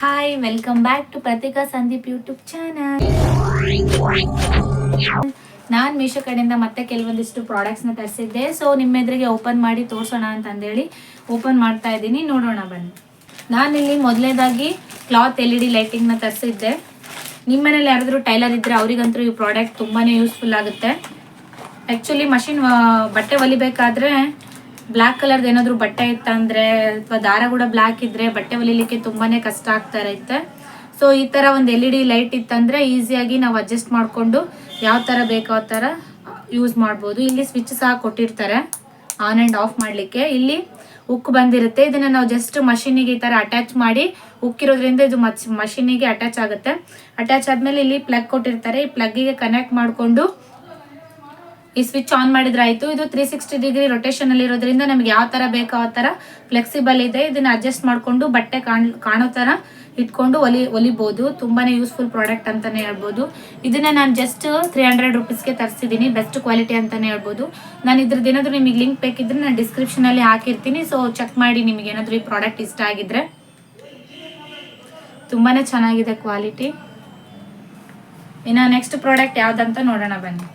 Hi, welcome back to Prathika Sandeep YouTube channel. ನಾನು ಮೀಶೋ ಕಡೆಯಿಂದ ಮತ್ತೆ ಕೆಲವೊಂದಿಷ್ಟು ಪ್ರಾಡಕ್ಟ್ಸ್ನ ತರಿಸಿದ್ದೆ. ಸೊ ನಿಮ್ಮ ಎದುರಿಗೆ ಓಪನ್ ಮಾಡಿ ತೋರಿಸೋಣ ಅಂತಂದೇಳಿ ಓಪನ್ ಮಾಡ್ತಾ ಇದ್ದೀನಿ. ನೋಡೋಣ ಬನ್ನಿ. ನಾನಿಲ್ಲಿ ಮೊದಲನೇದಾಗಿ ಕ್ಲಾತ್ LED ಲೈಟಿಂಗ್ನ ತರಿಸಿದ್ದೆ. ನಿಮ್ಮ ಮನೇಲಿ ಯಾರಾದರೂ ಟೈಲರ್ ಇದ್ದರೆ ಅವರಿಗಂತೂ ಈ ಪ್ರಾಡಕ್ಟ್ ತುಂಬಾ ಯೂಸ್ಫುಲ್ ಆಗುತ್ತೆ. ಆ್ಯಕ್ಚುಲಿ ಮಷಿನ್ ಬಟ್ಟೆ ಹೊಲಿಬೇಕಾದ್ರೆ ಬ್ಲ್ಯಾಕ್ ಕಲರ್ದು ಏನಾದರೂ ಬಟ್ಟೆ ಇತ್ತಂದರೆ ಅಥವಾ ದಾರ ಕೂಡ ಬ್ಲ್ಯಾಕ್ ಇದ್ದರೆ ಬಟ್ಟೆ ಹೊಲಿಲಿಕ್ಕೆ ತುಂಬಾ ಕಷ್ಟ ಆಗ್ತಾ ಇರುತ್ತೆ. ಸೊ ಈ ಥರ ಒಂದು LED ಲೈಟ್ ಇತ್ತಂದರೆ ಈಸಿಯಾಗಿ ನಾವು ಅಡ್ಜಸ್ಟ್ ಮಾಡಿಕೊಂಡು ಯಾವ ಥರ ಬೇಕೋ ಆ ಥರ ಯೂಸ್ ಮಾಡ್ಬೋದು. ಇಲ್ಲಿ ಸ್ವಿಚ್ ಸಹ ಕೊಟ್ಟಿರ್ತಾರೆ ಆನ್ ಆ್ಯಂಡ್ ಆಫ್ ಮಾಡಲಿಕ್ಕೆ. ಇಲ್ಲಿ ಉಕ್ಕು ಬಂದಿರುತ್ತೆ. ಇದನ್ನು ನಾವು ಜಸ್ಟ್ ಮಷೀನಿಗೆ ಈ ಥರ ಅಟ್ಯಾಚ್ ಮಾಡಿ, ಉಕ್ಕಿರೋದ್ರಿಂದ ಇದು ಮಷೀನಿಗೆ ಅಟ್ಯಾಚ್ ಆಗುತ್ತೆ. ಅಟ್ಯಾಚ್ ಆದಮೇಲೆ ಇಲ್ಲಿ ಪ್ಲಗ್ ಕೊಟ್ಟಿರ್ತಾರೆ. ಈ ಪ್ಲಗ್ಗಿಗೆ ಕನೆಕ್ಟ್ ಮಾಡಿಕೊಂಡು ಈ ಸ್ವಿಚ್ ಆನ್ ಮಾಡಿದ್ರೆ ಆಯಿತು. ಇದು 360 ಡಿಗ್ರಿ ರೊಟೇಷನ್ ಅಲ್ಲಿ ಇರೋದ್ರಿಂದ ನಮಗೆ ಯಾವ ಥರ ಬೇಕೋ ಆ ಥರ ಫ್ಲೆಕ್ಸಿಬಲ್ ಇದೆ. ಇದನ್ನ ಅಡ್ಜಸ್ಟ್ ಮಾಡಿಕೊಂಡು ಬಟ್ಟೆ ಕಾಣೋ ಥರ ಇಟ್ಕೊಂಡು ಹೊಲಿಬೋದು. ತುಂಬಾ ಯೂಸ್ಫುಲ್ ಪ್ರಾಡಕ್ಟ್ ಅಂತಲೇ ಹೇಳ್ಬೋದು. ಇದನ್ನ ನಾನು ಜಸ್ಟ್ 300 ರುಪೀಸ್ಗೆ ತರಿಸಿದ್ದೀನಿ. ಬೆಸ್ಟ್ ಕ್ವಾಲಿಟಿ ಅಂತಲೇ ಹೇಳ್ಬೋದು. ನಾನು ಇದ್ರದ್ದು ಏನಾದರೂ ನಿಮಗೆ ಲಿಂಕ್ ಬೇಕಿದ್ರೆ ನಾನು ಡಿಸ್ಕ್ರಿಪ್ಷನಲ್ಲಿ ಹಾಕಿರ್ತೀನಿ. ಸೊ ಚೆಕ್ ಮಾಡಿ ನಿಮಗೆ ಏನಾದರೂ ಈ ಪ್ರಾಡಕ್ಟ್ ಇಷ್ಟ ಆಗಿದ್ರೆ. ತುಂಬಾ ಚೆನ್ನಾಗಿದೆ ಕ್ವಾಲಿಟಿ. ಇನ್ನು ನೆಕ್ಸ್ಟ್ ಪ್ರಾಡಕ್ಟ್ ಯಾವುದಂತ ನೋಡೋಣ ಬನ್ನಿ.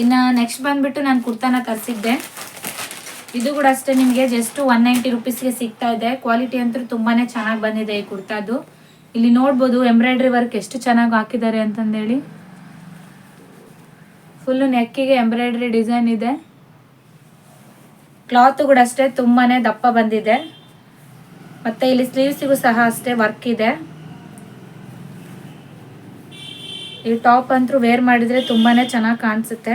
ಇನ್ನು ನೆಕ್ಸ್ಟ್ ಬಂದುಬಿಟ್ಟು ನಾನು ಕುರ್ತಾನ ತರಿಸಿದ್ದೆ. ಇದು ಕೂಡ ಅಷ್ಟೇ ನಿಮಗೆ ಜಸ್ಟ್ 190 ರುಪೀಸ್ಗೆ ಸಿಗ್ತಾ ಇದೆ. ಕ್ವಾಲಿಟಿ ಅಂತೂ ತುಂಬಾ ಚೆನ್ನಾಗಿ ಬಂದಿದೆ ಈ ಕುರ್ತಾದು. ಇಲ್ಲಿ ನೋಡ್ಬೋದು ಎಂಬ್ರಾಯ್ಡ್ರಿ ವರ್ಕ್ ಎಷ್ಟು ಚೆನ್ನಾಗಿ ಹಾಕಿದ್ದಾರೆ ಅಂತಂದೇಳಿ. ಫುಲ್ಲು ನೆಕ್ಕಿಗೆ ಎಂಬ್ರಾಯ್ಡ್ರಿ ಡಿಸೈನ್ ಇದೆ. ಕ್ಲಾತು ಕೂಡ ಅಷ್ಟೇ ತುಂಬಾ ದಪ್ಪ ಬಂದಿದೆ. ಮತ್ತು ಇಲ್ಲಿ ಸ್ಲೀವ್ಸಿಗೂ ಸಹ ಅಷ್ಟೇ ವರ್ಕ್ ಇದೆ. ಈ ಟಾಪ್ ಅಂತೂ ವೇರ್ ಮಾಡಿದರೆ ತುಂಬಾ ಚೆನ್ನಾಗಿ ಕಾಣಿಸುತ್ತೆ.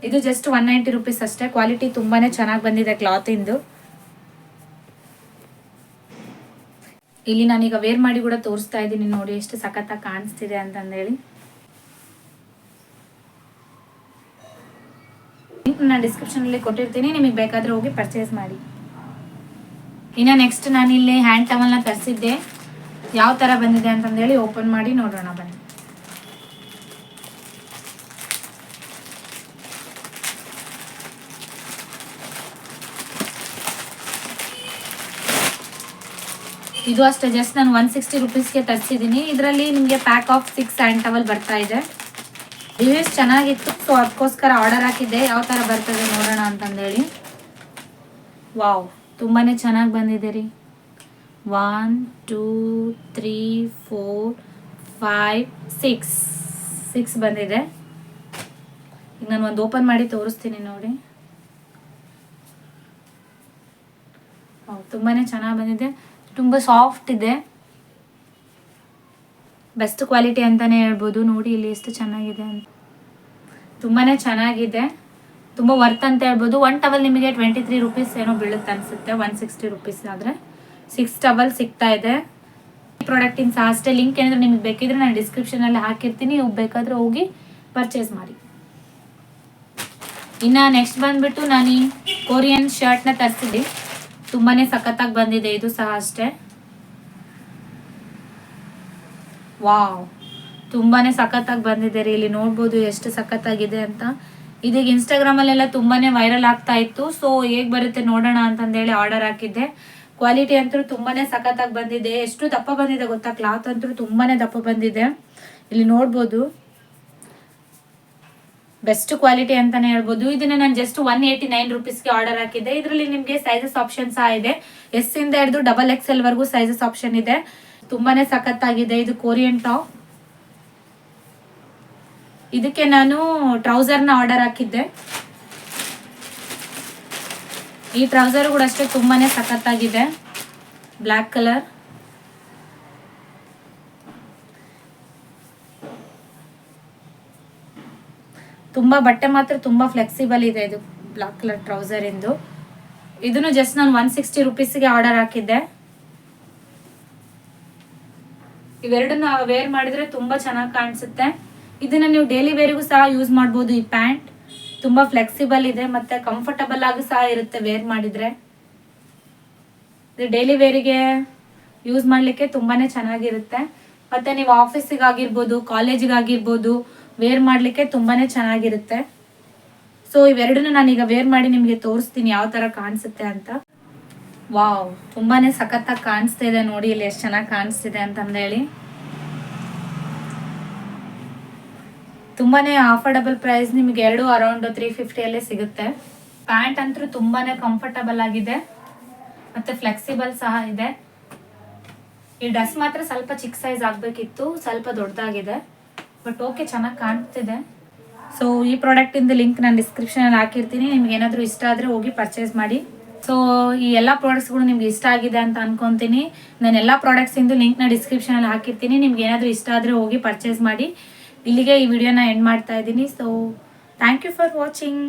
ಇದು ಜಸ್ಟ್ 190 ರುಪೀಸ್ ಅಷ್ಟೇ. ಕ್ವಾಲಿಟಿ ತುಂಬಾ ಚೆನ್ನಾಗಿ ಬಂದಿದೆ ಕ್ಲಾತಿಂದು. ಇಲ್ಲಿ ನಾನೀಗ ವೇರ್ ಮಾಡಿ ಕೂಡ ತೋರಿಸ್ತಾ ಇದ್ದೀನಿ. ನೋಡಿ ಎಷ್ಟು ಸಖತ್ತಾಗಿ ಕಾಣಿಸ್ತಿದೆ ಅಂತಂದೇಳಿ. ನಾನು ಡಿಸ್ಕ್ರಿಪ್ಷನಲ್ಲಿ ಕೊಟ್ಟಿರ್ತೀನಿ, ನಿಮಗೆ ಬೇಕಾದರೆ ಹೋಗಿ ಪರ್ಚೇಸ್ ಮಾಡಿ. ಇನ್ನು ನೆಕ್ಸ್ಟ್ ನಾನಿಲ್ಲಿ ಹ್ಯಾಂಡ್ ಟವಲ್ನ ತರಿಸಿದ್ದೆ. ಯಾವ ಥರ ಬಂದಿದೆ ಅಂತಂದೇಳಿ ಓಪನ್ ಮಾಡಿ ನೋಡೋಣ ಬನ್ನಿ. ಇದು ಅಷ್ಟೇ ಜಸ್ಟ್ ನಾನು 160 ರುಪೀಸ್ಗೆ ತರಿಸಿದ್ದೀನಿ. ಇದರಲ್ಲಿ ನಿಮಗೆ ಪ್ಯಾಕ್ ಆಫ್ 6 ಹ್ಯಾಂಡ್ ಟವಲ್ ಬರ್ತಾ ಇದೆ. ರಿವ್ಯೂಸ್ ಚೆನ್ನಾಗಿತ್ತು, ಸೊ ಅದಕ್ಕೋಸ್ಕರ ಆರ್ಡರ್ ಹಾಕಿದ್ದೆ. ಯಾವ ಥರ ಬರ್ತದೆ ನೋಡೋಣ ಅಂತಂದೇಳಿ. ವಾವ್, ತುಂಬಾ ಚೆನ್ನಾಗಿ ಬಂದಿದೆ ರೀ. 1 2 3 4 5 6 ಬಂದಿದೆ. ಈಗ ನಾನು ಒಂದು ಓಪನ್ ಮಾಡಿ ತೋರಿಸ್ತೀನಿ ನೋಡಿ. ತುಂಬಾ ಚೆನ್ನಾಗಿ ಬಂದಿದೆ. ತುಂಬ ಸಾಫ್ಟ್ ಇದೆ. ಬೆಸ್ಟ್ ಕ್ವಾಲಿಟಿ ಅಂತಲೇ ಹೇಳ್ಬೋದು. ನೋಡಿ ಇಲ್ಲಿ ಎಷ್ಟು ಚೆನ್ನಾಗಿದೆ ಅಂತ. ತುಂಬಾ ಚೆನ್ನಾಗಿದೆ. ತುಂಬ ವರ್ತ್ ಅಂತ ಹೇಳ್ಬೋದು. 1 ಟವಲ್ ನಿಮಗೆ 23 ರುಪೀಸ್ ಏನೋ ಬೀಳುತ್ತೆ ಅನಿಸುತ್ತೆ. 160 ರುಪೀಸ್ ಆದರೆ 6 ಟವಲ್ ಸಿಗ್ತಾ ಇದೆ. ಈ ಪ್ರಾಡಕ್ಟಿನ ಸಹ ಅಷ್ಟೇ. ಲಿಂಕ್ ಏನಾದರೂ ನಿಮಗೆ ಬೇಕಿದ್ರೆ ನಾನು ಡಿಸ್ಕ್ರಿಪ್ಷನಲ್ಲಿ ಹಾಕಿರ್ತೀನಿ. ನೀವು ಬೇಕಾದರೆ ಹೋಗಿ ಪರ್ಚೇಸ್ ಮಾಡಿ. ಇನ್ನು ನೆಕ್ಸ್ಟ್ ಬಂದುಬಿಟ್ಟು ನಾನು ಈ ಕೊರಿಯನ್ ಶರ್ಟ್ನ ತರಿಸಿದ್ದೆ. ತುಂಬಾ ಸಖತ್ತಾಗಿ ಬಂದಿದೆ. ಇದು ಸಹ ಅಷ್ಟೇ. ವಾವ್, ತುಂಬಾ ಸಖತ್ತಾಗಿ ಬಂದಿದೆ ರೀ. ಇಲ್ಲಿ ನೋಡ್ಬೋದು ಎಷ್ಟು ಸಖತ್ತಾಗಿದೆ ಅಂತ. ಇದೀಗ ಇನ್ಸ್ಟಾಗ್ರಾಮಲ್ಲೆಲ್ಲ ತುಂಬಾ ವೈರಲ್ ಆಗ್ತಾ ಇತ್ತು. ಸೊ ಹೇಗೆ ಬರುತ್ತೆ ನೋಡೋಣ ಅಂತಂದೇಳಿ ಆರ್ಡರ್ ಹಾಕಿದ್ದೆ. ಕ್ವಾಲಿಟಿ ಅಂತೂ ತುಂಬಾ ಸಖತ್ತಾಗಿ ಬಂದಿದೆ. ಎಷ್ಟು ದಪ್ಪ ಬಂದಿದೆ ಗೊತ್ತಾ? ಕ್ಲಾತ್ ಅಂತೂ ತುಂಬಾ ದಪ್ಪ ಬಂದಿದೆ. ಇಲ್ಲಿ ನೋಡ್ಬೋದು ಬೆಸ್ಟ್ ಕ್ವಾಲಿಟಿ ಅಂತಾನೆ ಹೇಳ್ಬೋದು. ಇದನ್ನ ನಾನು ಜಸ್ಟ್ 189 ರುಪೀಸ್ಗೆ ಆರ್ಡರ್ ಹಾಕಿದ್ದೆ. ಇದರಲ್ಲಿ ನಿಮಗೆ ಸೈಜಸ್ ಆಪ್ಷನ್ ಸಹ ಇದೆ. ಎಸ್ ಇಂದ ಹಿಡಿದು XXL ವರೆಗೂ ಸೈಜಸ್ ಆಪ್ಷನ್ ಇದೆ. ತುಂಬಾನೇ ಸಖತ್ತಾಗಿದೆ. ಇದು ಕೊರಿಯನ್ ಟಾಪ್. ಇದಕ್ಕೆ ನಾನು ಟ್ರೌಸರ್ನ ಆರ್ಡರ್ ಹಾಕಿದ್ದೆ. ಈ ಟ್ರೌಸರ್ ಕೂಡ ಅಷ್ಟೇ ತುಂಬಾನೇ ಸಖತ್ತಾಗಿದೆ. Black colour. ತುಂಬ ಬಟ್ಟೆ ಮಾತ್ರ ತುಂಬ ಫ್ಲೆಕ್ಸಿಬಲ್ ಇದೆ. ಇದು ಬ್ಲ್ಯಾಕ್ ಕಲರ್ ಟ್ರೌಸರ್ ಇಂದು. ಇದನ್ನು ಜಸ್ಟ್ ನಾನು 160 ರುಪೀಸ್ಗೆ ಆರ್ಡರ್ ಹಾಕಿದ್ದೆ. ಇವೆರಡನ್ನ ವೇರ್ ಮಾಡಿದ್ರೆ ತುಂಬಾ ಚೆನ್ನಾಗಿ ಕಾಣಿಸುತ್ತೆ. ಇದನ್ನ ನೀವು ಡೈಲಿ ವೇರಿಗೂ ಸಹ ಯೂಸ್ ಮಾಡ್ಬೋದು. ಈ ಪ್ಯಾಂಟ್ ತುಂಬಾ ಫ್ಲೆಕ್ಸಿಬಲ್ ಇದೆ ಮತ್ತೆ ಕಂಫರ್ಟಬಲ್ ಆಗಿ ಸಹ ಇರುತ್ತೆ ವೇರ್ ಮಾಡಿದ್ರೆ. ಇದು ಡೈಲಿ ವೇರಿಗೆ ಯೂಸ್ ಮಾಡಲಿಕ್ಕೆ ತುಂಬಾನೇ ಚೆನ್ನಾಗಿರುತ್ತೆ. ಮತ್ತೆ ನೀವು ಆಫೀಸಿಗಾಗಿರ್ಬೋದು, ಕಾಲೇಜಿಗಾಗಿರ್ಬೋದು ವೇರ್ ಮಾಡಲಿಕ್ಕೆ ತುಂಬಾನೇ ಚೆನ್ನಾಗಿರುತ್ತೆ. ಸೊ ಇವೆರಡನ್ನ ನಾನೀಗ ವೇರ್ ಮಾಡಿ ನಿಮಗೆ ತೋರಿಸ್ತೀನಿ ಯಾವ ಥರ ಕಾಣಿಸುತ್ತೆ ಅಂತ. ವಾವ್, ತುಂಬಾನೇ ಸಖತ್ತಾಗಿ ಕಾಣಿಸ್ತಿದೆ ನೋಡಿ, ಇಲ್ಲಿ ಎಷ್ಟು ಚೆನ್ನಾಗಿ ಕಾಣಿಸ್ತಿದೆ ಅಂತಂದೇಳಿ. ತುಂಬಾನೇ ಅಫೋರ್ಡಬಲ್ ಪ್ರೈಸ್, ನಿಮಗೆ ಎರಡು ಅರೌಂಡ್ 350 ಸಿಗುತ್ತೆ. ಪ್ಯಾಂಟ್ ಅಂತೂ ತುಂಬಾನೇ ಕಂಫರ್ಟಬಲ್ ಆಗಿದೆ ಮತ್ತೆ ಫ್ಲೆಕ್ಸಿಬಲ್ ಸಹ ಇದೆ. ಈ ಡ್ರೆಸ್ ಮಾತ್ರ ಸ್ವಲ್ಪ ಚಿಕ್ಕ ಸೈಜ್ ಆಗಬೇಕಿತ್ತು, ಸ್ವಲ್ಪ ದೊಡ್ಡದಾಗಿದೆ, ಬಟ್ ಓಕೆ, ಚೆನ್ನಾಗಿ ಕಾಣ್ತಿದೆ. ಸೊ ಈ ಪ್ರಾಡಕ್ಟಿಂದ ಲಿಂಕ್ ನಾನು ಡಿಸ್ಕ್ರಿಪ್ಷನಲ್ಲಿ ಹಾಕಿರ್ತೀನಿ. ನಿಮ್ಗೆ ಏನಾದರೂ ಇಷ್ಟ ಆದರೆ ಹೋಗಿ ಪರ್ಚೇಸ್ ಮಾಡಿ. ಸೊ ಈ ಎಲ್ಲ ಪ್ರಾಡಕ್ಟ್ಸ್ಗಳು ನಿಮ್ಗೆ ಇಷ್ಟ ಆಗಿದೆ ಅಂತ ಅನ್ಕೊತೀನಿ. ನಾನು ಎಲ್ಲ ಪ್ರಾಡಕ್ಟ್ಸಿಂದು ಲಿಂಕ್ನ ಡಿಸ್ಕ್ರಿಪ್ಷನಲ್ಲಿ ಹಾಕಿರ್ತೀನಿ. ನಿಮ್ಗೆ ಏನಾದರೂ ಇಷ್ಟ ಆದರೆ ಹೋಗಿ ಪರ್ಚೇಸ್ ಮಾಡಿ. ಇಲ್ಲಿಗೆ ಈ ವಿಡಿಯೋನ ಎಂಡ್ ಮಾಡ್ತಾ ಇದ್ದೀನಿ. So thank you for watching.